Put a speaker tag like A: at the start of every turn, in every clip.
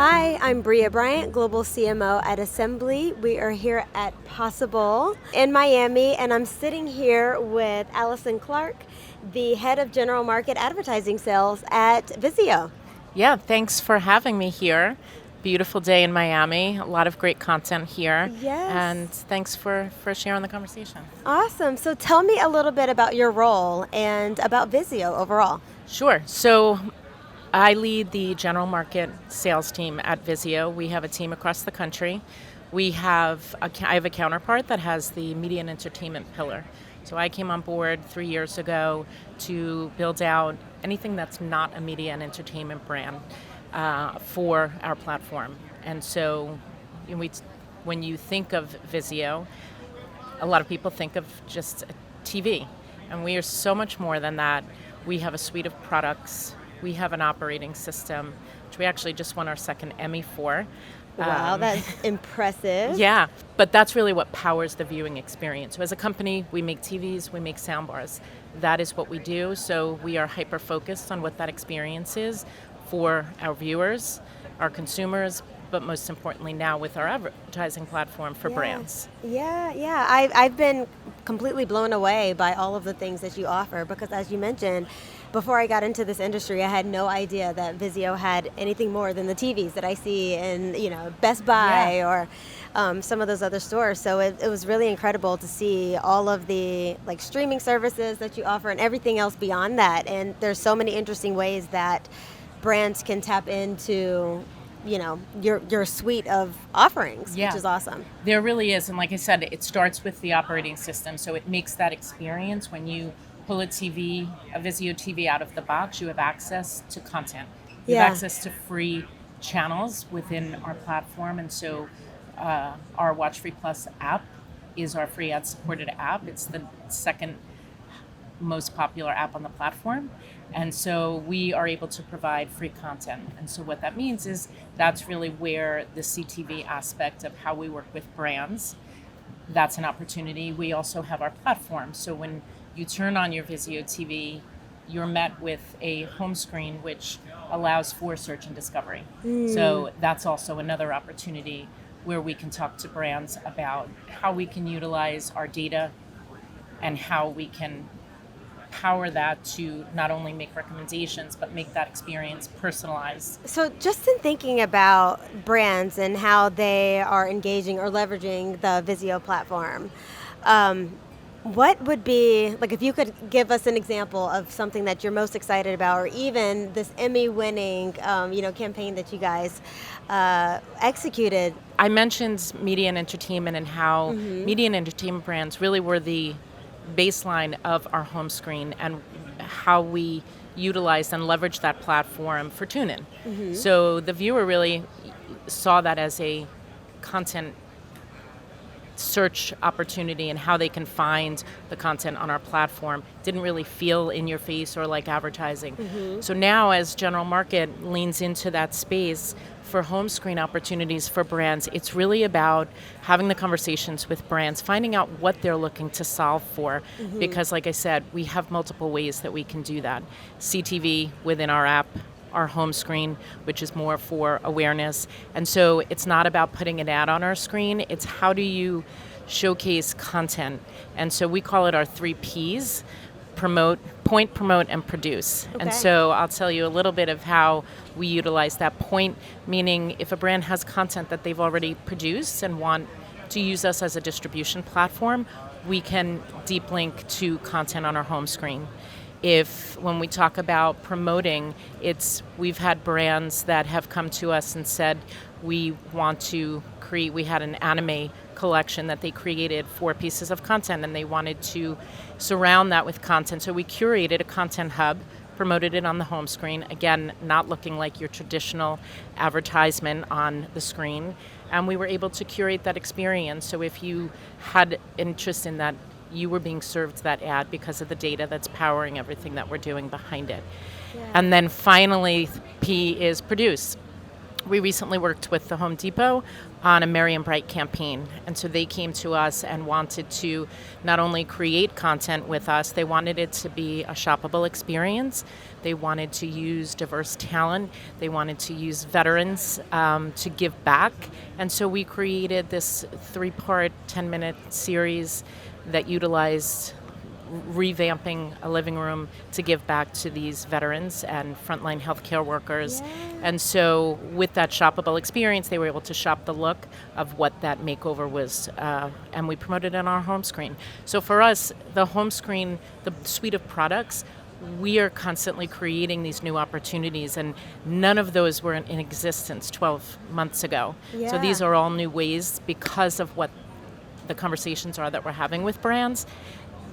A: Hi, I'm Bria Bryant, Global CMO at Assembly. We are here at Possible in Miami, and I'm sitting here with Allison Clarke, the head of general market advertising sales at Vizio.
B: Yeah, thanks for having me here. Beautiful day in Miami, a lot of great content here, and
A: Yes.
B: thanks for sharing the conversation.
A: Awesome. So tell me a little bit about your role and about Vizio overall.
B: Sure. So I lead the general market sales team at Vizio. We have a team across the country. I have a counterpart that has the media and entertainment pillar. So I came on board 3 years ago to build out anything that's not a media and entertainment brand for our platform. And so when you think of Vizio, a lot of people think of just TV. And we are so much more than that. We have a suite of products. We have an operating system, which we actually just won our second Emmy for.
A: Wow, that's impressive.
B: Yeah, but that's really what powers the viewing experience. So as a company, we make TVs, we make soundbars. That is what we do. So we are hyper-focused on what that experience is for our viewers, our consumers, but most importantly now with our advertising platform for brands.
A: Yeah. I've been completely blown away by all of the things that you offer because, as you mentioned, before I got into this industry, I had no idea that Vizio had anything more than the TVs that I see in, Best Buy or some of those other stores. So it was really incredible to see all of the streaming services that you offer and everything else beyond that. And there's so many interesting ways that brands can tap into your suite of offerings, which is awesome.
B: There really is. And like I said, it starts with the operating system. So it makes that experience when you pull a Vizio TV out of the box, you have access to content. You have access to free channels within our platform. And so our Watch Free Plus app is our free ad-supported app. It's the second most popular app on the platform. And so we are able to provide free content. And so what that means is that's really where the CTV aspect of how we work with brands, that's an opportunity. We also have our platform. So when you turn on your Vizio TV, you're met with a home screen which allows for search and discovery. So that's also another opportunity where we can talk to brands about how we can utilize our data and how we can power that to not only make recommendations, but make that experience personalized.
A: So just in thinking about brands and how they are engaging or leveraging the Vizio platform, what would be, if you could give us an example of something that you're most excited about, or even this Emmy-winning, campaign that you guys executed?
B: I mentioned media and entertainment and how media and entertainment brands really were the baseline of our home screen and how we utilize and leverage that platform for tune-in. So the viewer really saw that as a content search opportunity and how they can find the content on our platform. Didn't really feel in your face or like advertising. So now as general market leans into that space for home screen opportunities for brands, it's really about having the conversations with brands, finding out what they're looking to solve for. Because like I said, we have multiple ways that we can do that. CTV within our app, our home screen, which is more for awareness. And so it's not about putting an ad on our screen, it's how do you showcase content. And so we call it our 3 Ps: promote, point, promote, and produce. And so I'll tell you a little bit of how we utilize that. Point meaning if a brand has content that they've already produced and want to use us as a distribution platform, we can deep link to content on our home screen. When we talk about promoting, we've had brands that have come to us and said, we had an anime collection that they created 4 pieces of content and they wanted to surround that with content. So we curated a content hub, promoted it on the home screen, again, not looking like your traditional advertisement on the screen. And we were able to curate that experience. So if you had interest in that, you were being served that ad because of the data that's powering everything that we're doing behind it. And then finally, P is produce. we recently worked with the Home Depot on a Merry and Bright campaign. And so they came to us and wanted to not only create content with us, they wanted it to be a shoppable experience. They wanted to use diverse talent. They wanted to use veterans to give back. And so we created this 3-part, 10-minute series that utilized revamping a living room to give back to these veterans and frontline healthcare workers.
A: Yeah.
B: And so with that shoppable experience, they were able to shop the look of what that makeover was, and we promoted it on our home screen. So for us, the home screen, the suite of products, we are constantly creating these new opportunities, and none of those were in existence 12 months ago.
A: Yeah.
B: So these are all new ways because of what the conversations are that we're having with brands.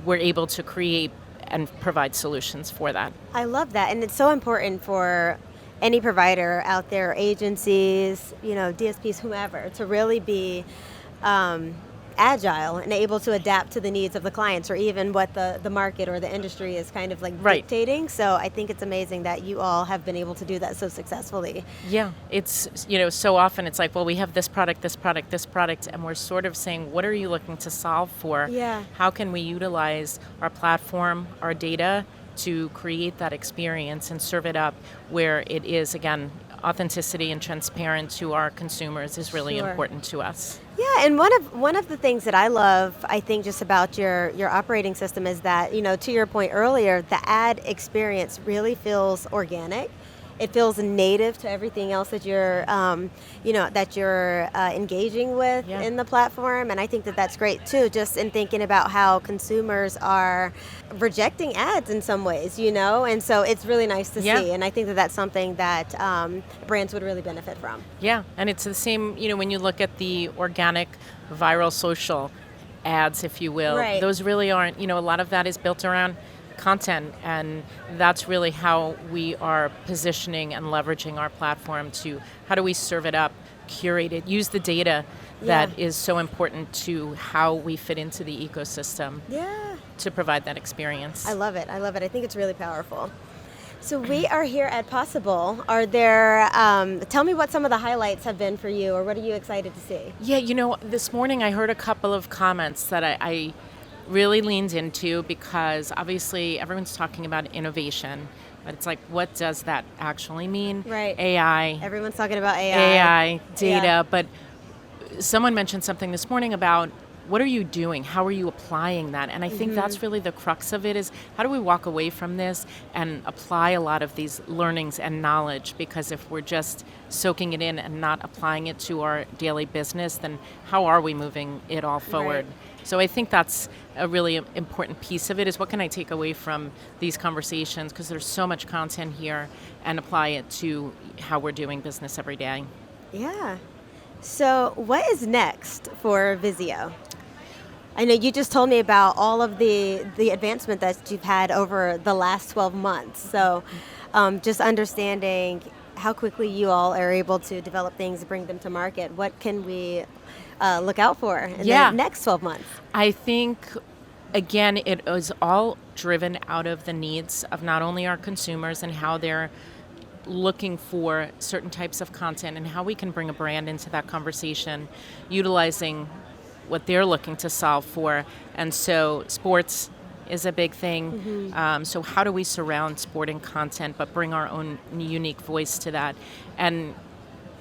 B: We're able to create and provide solutions for that.
A: I love that, and it's so important for any provider out there, agencies, DSPs, whomever, to really be agile and able to adapt to the needs of the clients or even what the market or the industry is kind of like dictating. So I think it's amazing that you all have been able to do that so successfully.
B: Yeah, it's, so often it's like, well, we have this product, this product, this product, and we're sort of saying, what are you looking to solve for?
A: Yeah.
B: How can we utilize our platform, our data, to create that experience and serve it up where it is, again, authenticity and transparent to our consumers is really important to us.
A: Yeah, and one of the things that I love, I think, just about your operating system is that, to your point earlier, the ad experience really feels organic. It feels native to everything else that you're, engaging with in the platform, and I think that that's great too. Just in thinking about how consumers are rejecting ads in some ways, and so it's really nice to see. And I think that that's something that brands would really benefit from. Yeah,
B: and it's the same. When you look at the organic, viral, social ads, if you will, those really aren't. A lot of that is built around content, and that's really how we are positioning and leveraging our platform to how do we serve it up, curate it, use the data that is so important to how we fit into the ecosystem to provide that experience.
A: I love it. I think it's really powerful. So we are here at Possible. Are there, tell me what some of the highlights have been for you, or what are you excited to see?
B: Yeah, this morning I heard a couple of comments that I really leaned into, because obviously everyone's talking about innovation, but it's like, what does that actually mean?
A: Right.
B: AI.
A: Everyone's talking about AI.
B: Data, but someone mentioned something this morning about what are you doing? How are you applying that? And I think that's really the crux of it, is how do we walk away from this and apply a lot of these learnings and knowledge? Because if we're just soaking it in and not applying it to our daily business, then how are we moving it all forward?
A: Right.
B: So I think that's a really important piece of it, is what can I take away from these conversations, because there's so much content here, and apply it to how we're doing business every day.
A: Yeah. So what is next for Vizio? I know you just told me about all of the advancement that you've had over the last 12 months. So just understanding how quickly you all are able to develop things, bring them to market. What can we look out for in the next 12 months?
B: I think, again, it is all driven out of the needs of not only our consumers and how they're looking for certain types of content, and how we can bring a brand into that conversation, utilizing what they're looking to solve for. And so sports is a big thing. So how do we surround sporting content but bring our own unique voice to that? And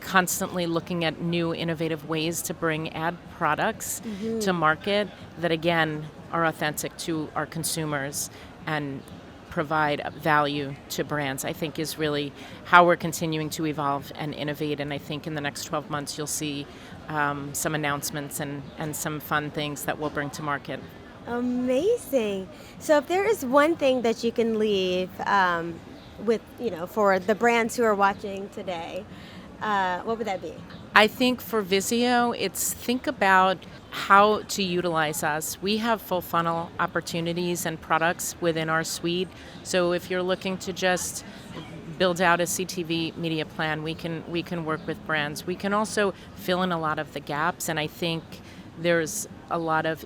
B: constantly looking at new innovative ways to bring ad products to market that, again, are authentic to our consumers and provide value to brands, I think is really how we're continuing to evolve and innovate. And I think in the next 12 months you'll see some announcements and some fun things that we'll bring to market.
A: Amazing. So if there is one thing that you can leave with, for the brands who are watching today, what would that be?
B: I think for Vizio, it's think about how to utilize us. We have full funnel opportunities and products within our suite. So if you're looking to just build out a CTV media plan, we can work with brands. We can also fill in a lot of the gaps, and I think there's a lot of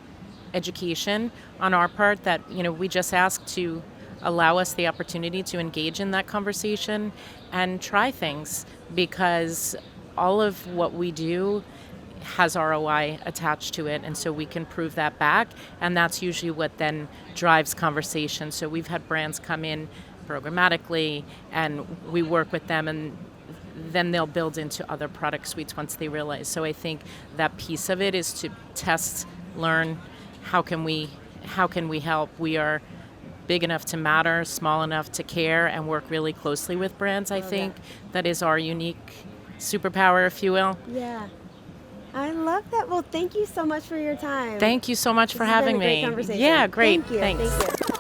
B: education on our part that we just ask to allow us the opportunity to engage in that conversation and try things, because all of what we do has ROI attached to it, and so we can prove that back, and that's usually what then drives conversation. So we've had brands come in programmatically, and we work with them, and then they'll build into other product suites once they realize. So I think that piece of it is to test, learn, how can we help? We are big enough to matter, small enough to care, and work really closely with brands. I think that is our unique superpower, if you will.
A: Yeah. I love that. Well, thank you so much for your time.
B: Thank you so much for
A: This has
B: having
A: been a great
B: me.
A: conversation.
B: Yeah, great.
A: Thank you.
B: Thanks.
A: Thank you.